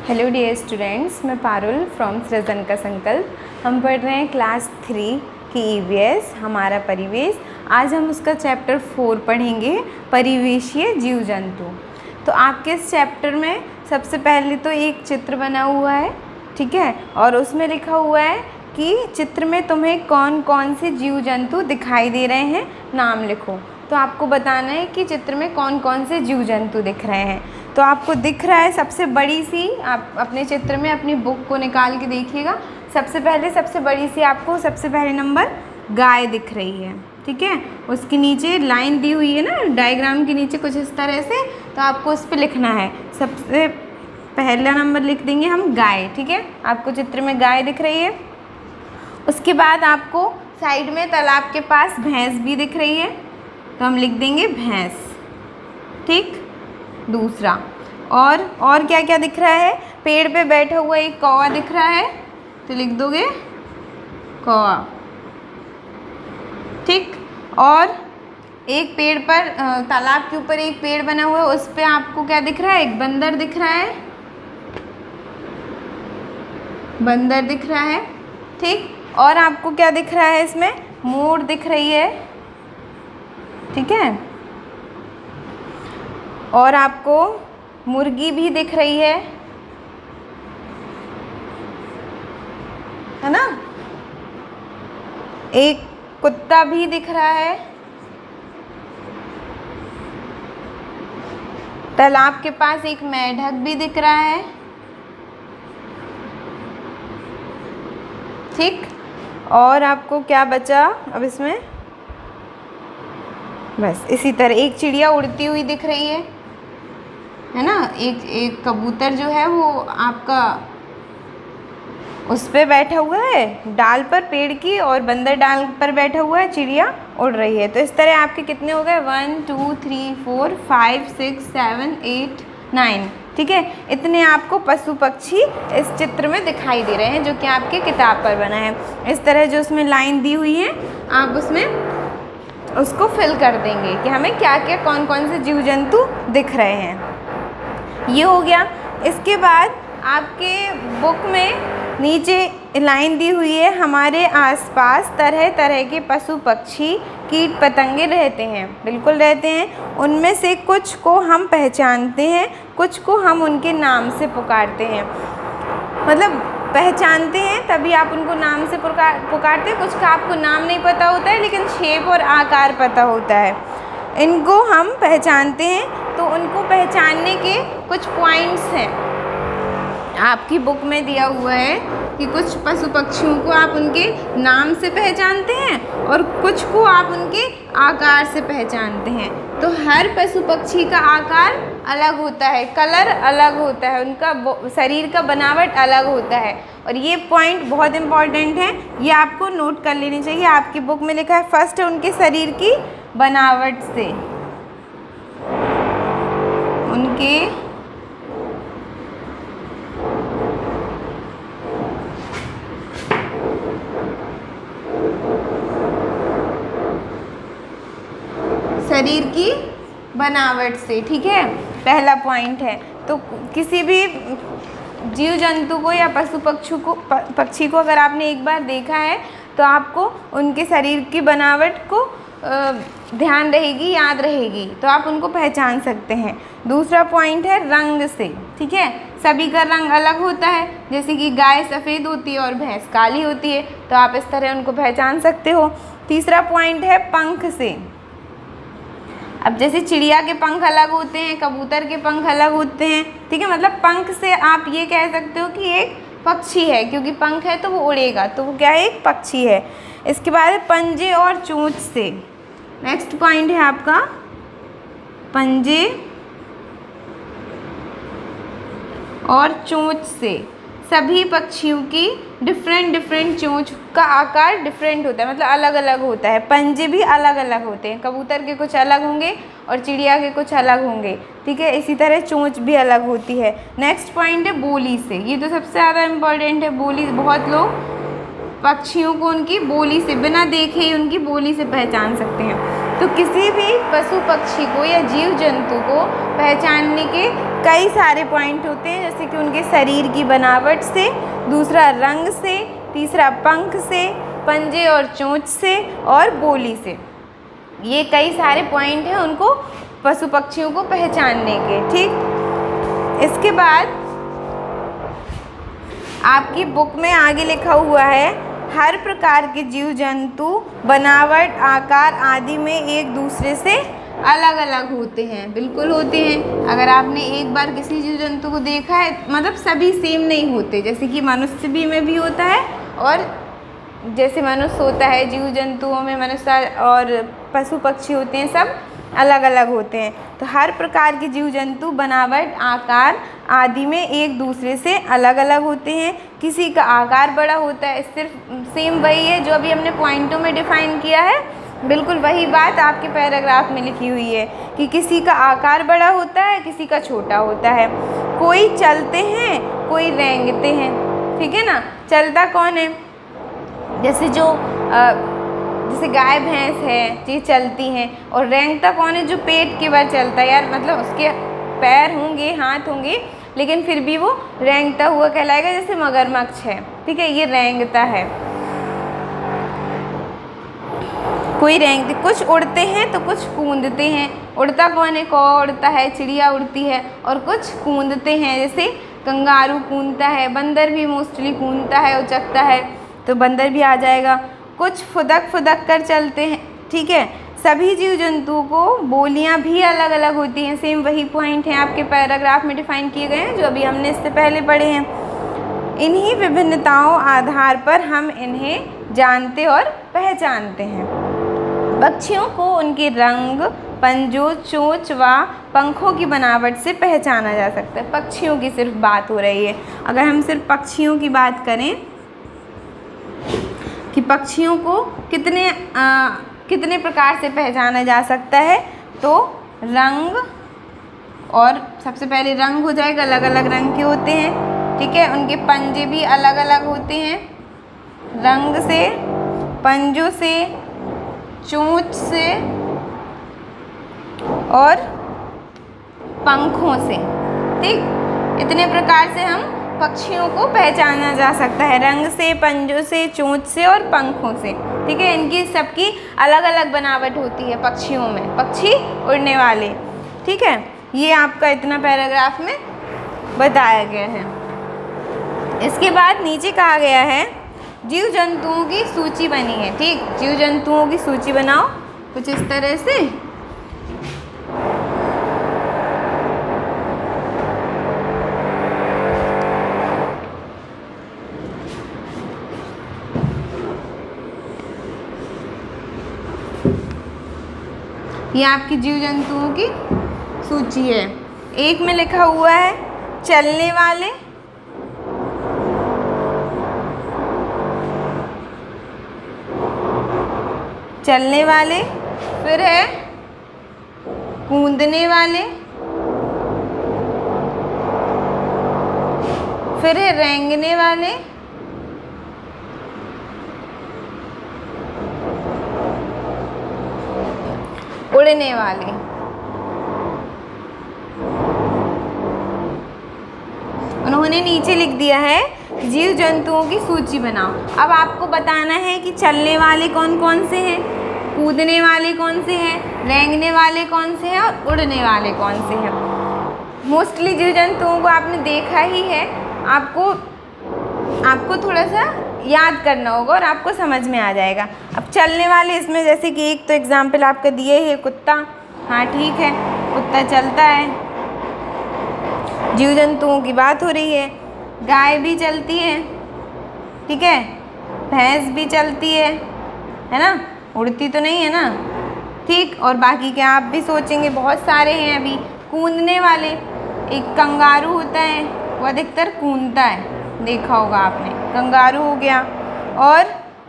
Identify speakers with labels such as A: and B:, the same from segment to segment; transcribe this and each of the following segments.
A: Hello dear students, मैं Parul from सृजन का संकल्प। हम पढ़ रहे हैं क्लास 3 की ईवीएस हमारा परिवेश। आज हम उसका चैप्टर 4 पढ़ेंगे, परिवेशीय जीव जंतु। तो आपके इस चैप्टर में सबसे पहले तो एक चित्र बना हुआ है, ठीक है, और उसमें लिखा हुआ है कि चित्र में तुम्हें कौन कौन से जीव जंतु दिखाई दे रहे हैं, नाम लिखो। तो आपको बताना है कि चित्र में कौन कौन से जीव जंतु दिख रहे हैं। तो आपको दिख रहा है सबसे बड़ी सी, आप अपने चित्र में अपनी बुक को निकाल के देखिएगा। सबसे बड़ी सी आपको सबसे पहले नंबर गाय दिख रही है, ठीक है। उसके नीचे लाइन दी हुई है ना, डायग्राम के नीचे कुछ इस तरह से, तो आपको उस पर लिखना है। सबसे पहला नंबर लिख देंगे हम गाय, ठीक है। आपको चित्र में गाय दिख रही है। उसके बाद आपको साइड में तालाब के पास भैंस भी दिख रही है, तो हम लिख देंगे भैंस, ठीक। दूसरा और क्या क्या दिख रहा है, पेड़ पे बैठा हुआ एक कौवा दिख रहा है, तो लिख दोगे कौवा, ठीक। और एक पेड़ पर तालाब के ऊपर एक पेड़ बना हुआ है, उस पे आपको क्या दिख रहा है, एक बंदर दिख रहा है, बंदर दिख रहा है, ठीक। और आपको क्या दिख रहा है, इसमें मोर दिख रही है, ठीक है। और आपको मुर्गी भी दिख रही है ना। एक कुत्ता भी दिख रहा है। तालाब के पास एक मेंढक भी दिख रहा है, ठीक। और आपको क्या बचा अब इसमें, बस इसी तरह एक चिड़िया उड़ती हुई दिख रही है ना। एक कबूतर जो है वो आपका उस पे बैठा हुआ है डाल पर पेड़ की, और बंदर डाल पर बैठा हुआ है, चिड़िया उड़ रही है। तो इस तरह आपके कितने हो गए, 1 2 3 4 5 6 7 8 9, ठीक है। इतने आपको पशु पक्षी इस चित्र में दिखाई दे रहे हैं, जो कि आपके किताब पर बना है। इस तरह जो उसमें लाइन दी हुई है, आप उसमें उसको फिल कर देंगे कि हमें क्या क्या कौन कौन से जीव जंतु दिख रहे हैं। ये हो गया। इसके बाद आपके बुक में नीचे लाइन दी हुई है, हमारे आसपास तरह तरह के पशु पक्षी कीट पतंगे रहते हैं, बिल्कुल रहते हैं। उनमें से कुछ को हम पहचानते हैं, कुछ को हम उनके नाम से पुकारते हैं। मतलब पहचानते हैं तभी आप उनको नाम से पुकारते हैं। कुछ का आपको नाम नहीं पता होता है, लेकिन शेप और आकार पता होता है। इनको हम पहचानते हैं, तो उनको पहचानने के कुछ पॉइंट्स हैं। आपकी बुक में दिया हुआ है कि कुछ पशु पक्षियों को आप उनके नाम से पहचानते हैं और कुछ को आप उनके आकार से पहचानते हैं। तो हर पशु पक्षी का आकार अलग होता है, कलर अलग होता है, उनका शरीर का बनावट अलग होता है। और ये पॉइंट बहुत इम्पॉर्टेंट है, ये आपको नोट कर लेनी चाहिए। आपकी बुक में लिखा है फर्स्ट उनके शरीर की बनावट से, उनके शरीर की बनावट से, ठीक है, पहला पॉइंट है। तो किसी भी जीव जंतु को या पक्षी को अगर आपने एक बार देखा है, तो आपको उनके शरीर की बनावट को ध्यान रहेगी, याद रहेगी, तो आप उनको पहचान सकते हैं। दूसरा पॉइंट है रंग से, ठीक है। सभी का रंग अलग होता है, जैसे कि गाय सफ़ेद होती है और भैंस काली होती है, तो आप इस तरह उनको पहचान सकते हो। तीसरा पॉइंट है पंख से। अब जैसे चिड़िया के पंख अलग होते हैं, कबूतर के पंख अलग होते हैं, ठीक है। मतलब पंख से आप ये कह सकते हो कि एक पक्षी है, क्योंकि पंख है तो वो उड़ेगा, तो वो क्या है, एक पक्षी है। इसके बाद पंजे और चोंच से। नेक्स्ट पॉइंट है आपका पंजे और चोंच से। सभी पक्षियों की डिफरेंट चोंच का आकार डिफरेंट होता है, मतलब अलग अलग होता है। पंजे भी अलग अलग होते हैं, कबूतर के कुछ अलग होंगे और चिड़िया के कुछ अलग होंगे, ठीक है। इसी तरह चोंच भी अलग होती है। नेक्स्ट पॉइंट है बोली से। ये तो सबसे ज़्यादा इम्पोर्टेंट है, बोली। बहुत लोग पक्षियों को उनकी बोली से, बिना देखे ही उनकी बोली से पहचान सकते हैं। तो किसी भी पशु पक्षी को या जीव जंतु को पहचानने के कई सारे पॉइंट होते हैं, जैसे कि उनके शरीर की बनावट से, दूसरा रंग से, तीसरा पंख से, पंजे और चोंच से और बोली से। ये कई सारे पॉइंट हैं उनको पशु पक्षियों को पहचानने के। ठीक, इसके बाद आपकी बुक में आगे लिखा हुआ है हर प्रकार के जीव जंतु बनावट, आकार आदि में एक दूसरे से अलग अलग होते हैं। बिल्कुल होते हैं। अगर आपने एक बार किसी जीव जंतु को देखा है, मतलब सभी सेम नहीं होते, जैसे कि मनुष्य में भी होता है, और जैसे मनुष्य होता है, जीव जंतुओं में मनुष्य और पशु पक्षी होते हैं, सब अलग अलग होते हैं। तो हर प्रकार के जीव जंतु बनावट, आकार आदि में एक दूसरे से अलग अलग होते हैं। किसी का आकार बड़ा होता है, सिर्फ सेम वही है जो अभी हमने पॉइंटों में डिफाइन किया है, बिल्कुल वही बात आपके पैराग्राफ में लिखी हुई है कि किसी का आकार बड़ा होता है, किसी का छोटा होता है। कोई चलते हैं, कोई रेंगते हैं। ठीक है ना। चलता कौन है? जैसे जैसे गाय भैंस है, ये चलती हैं। और रेंगता कौन है? जो पेट के बल चलता है। यार मतलब उसके पैर होंगे, हाथ होंगे, लेकिन फिर भी वो रेंगता हुआ कहलाएगा। जैसे मगरमच्छ है, ठीक है, ये रेंगता है। कोई रेंगते, कुछ उड़ते हैं तो कुछ कूदते हैं। उड़ता कौन है? कौवा उड़ता है, चिड़िया उड़ती है। और कुछ कूदते हैं, जैसे कंगारू कूदता है, बंदर भी मोस्टली कूदता है, उचकता है, तो बंदर भी आ जाएगा। कुछ फुदक फुदक कर चलते हैं। ठीक है। सभी जीव जंतुओं को बोलियां भी अलग अलग होती हैं। सेम वही पॉइंट हैं आपके पैराग्राफ में डिफाइन किए गए हैं जो अभी हमने इससे पहले पढ़े हैं। इन्हीं विभिन्नताओं आधार पर हम इन्हें जानते और पहचानते हैं। पक्षियों को उनके रंग, पंजों, चोंच व पंखों की बनावट से पहचाना जा सकता है। पक्षियों की सिर्फ बात हो रही है। अगर हम सिर्फ पक्षियों की बात करें कि पक्षियों को कितने प्रकार से पहचाना जा सकता है, तो रंग, और सबसे पहले रंग हो जाएगा, अलग अलग रंग के होते हैं। ठीक है। उनके पंजे भी अलग अलग होते हैं, रंग से, पंजों से, चोंच से और पंखों से। ठीक, इतने प्रकार से हम पक्षियों को पहचाना जा सकता है, रंग से, पंजों से, चोंच से और पंखों से। ठीक है। इनकी सबकी अलग अलग बनावट होती है पक्षियों में, पक्षी उड़ने वाले। ठीक है। ये आपका इतना पैराग्राफ में बताया गया है। इसके बाद नीचे कहा गया है जीव जंतुओं की सूची बनी है। ठीक, जीव जंतुओं की सूची बनाओ कुछ इस तरह से। ये आपकी जीव जंतुओं की सूची है। एक में लिखा हुआ है चलने वाले, चलने वाले, फिर है कूदने वाले, फिर है रेंगने वाले, उड़ने वाले। उन्होंने नीचे लिख दिया है जीव जंतुओं की सूची बनाओ। अब आपको बताना है कि चलने वाले कौन कौन से हैं, कूदने वाले कौन से हैं, रेंगने वाले कौन से हैं और उड़ने वाले कौन से हैं। मोस्टली जीव जंतुओं को आपने देखा ही है, आपको थोड़ा सा याद करना होगा और आपको समझ में आ जाएगा। अब चलने वाले, इसमें जैसे कि एक तो एग्जाम्पल आपका दिए है कुत्ता। हाँ ठीक है, कुत्ता चलता है, जीव जंतुओं की बात हो रही है। गाय भी चलती है, ठीक है, भैंस भी चलती है ना, उड़ती तो नहीं है ना। ठीक, और बाकी के आप भी सोचेंगे बहुत सारे हैं। अभी कूदने वाले, एक कंगारू होता है, वो अधिकतर कूदता है, देखा होगा आपने, कंगारू हो गया। और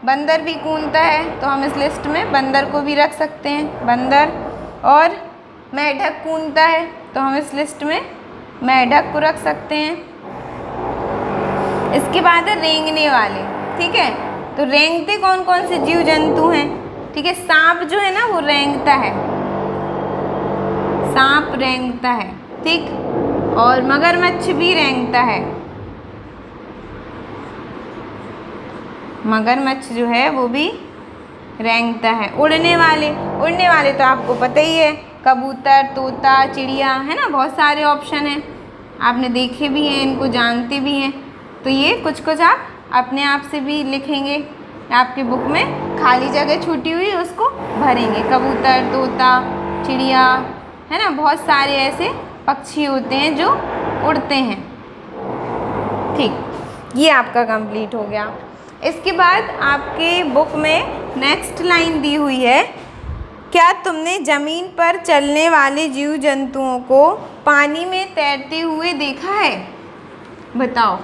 A: बंदर भी कूदता है, तो हम इस लिस्ट में बंदर को भी रख सकते हैं, बंदर। और मेंढक कूदता है, तो हम इस लिस्ट में मेंढक को रख सकते हैं। इसके बाद है रेंगने वाले। ठीक है, तो रेंगते कौन कौन से जीव जंतु हैं? ठीक है, सांप जो है ना वो रेंगता है, सांप रेंगता है। ठीक, और मगरमच्छ भी रेंगता है। मगरमच्छ जो है वो भी रेंगता है। उड़ने वाले तो आपको पता ही है, कबूतर, तोता, चिड़िया, है ना, बहुत सारे ऑप्शन हैं, आपने देखे भी हैं, इनको जानते भी हैं। तो ये कुछ आप अपने आप से भी लिखेंगे, आपकी बुक में खाली जगह छूटी हुई उसको भरेंगे। कबूतर, तोता, चिड़िया, है ना, बहुत सारे ऐसे पक्षी होते हैं जो उड़ते हैं। ठीक, ये आपका कंप्लीट हो गया। इसके बाद आपके बुक में नेक्स्ट लाइन दी हुई है, क्या तुमने ज़मीन पर चलने वाले जीव जंतुओं को पानी में तैरते हुए देखा है? बताओ,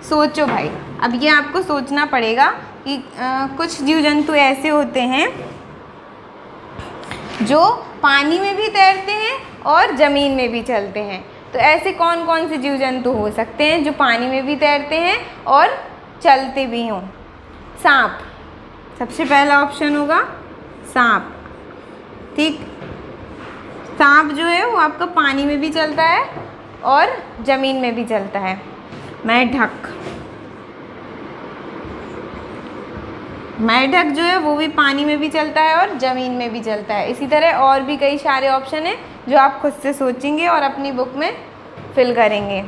A: सोचो भाई। अब ये आपको सोचना पड़ेगा कि कुछ जीव जंतु ऐसे होते हैं जो पानी में भी तैरते हैं और ज़मीन में भी चलते हैं। तो ऐसे कौन कौन से जीव जंतु हो सकते हैं जो पानी में भी तैरते हैं और चलते भी हों? सांप, सबसे पहला ऑप्शन होगा सांप। ठीक, सांप जो है वो आपका पानी में भी चलता है और ज़मीन में भी चलता है। मेंढक जो है वो भी पानी में भी चलता है और ज़मीन में भी चलता है। इसी तरह और भी कई सारे ऑप्शन हैं जो आप खुद से सोचेंगे और अपनी बुक में फिल करेंगे।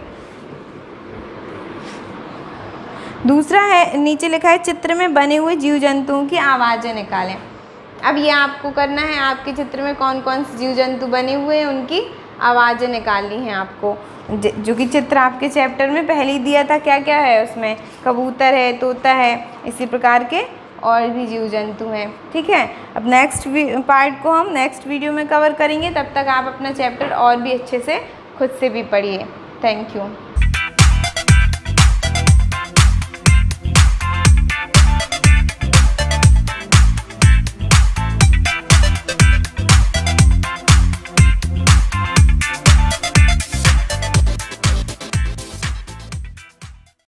A: दूसरा है, नीचे लिखा है चित्र में बने हुए जीव जंतुओं की आवाज़ें निकालें। अब ये आपको करना है, आपके चित्र में कौन कौन से जीव जंतु बने हुए हैं उनकी आवाज़ें निकालनी हैं आपको, जो कि चित्र आपके चैप्टर में पहले ही दिया था। क्या क्या है उसमें? कबूतर है, तोता है, इसी प्रकार के और भी जीव जंतु हैं। ठीक है, अब नेक्स्ट पार्ट को हम नेक्स्ट वीडियो में कवर करेंगे। तब तक आप अपना चैप्टर और भी अच्छे से खुद से भी पढ़िए। Thank you.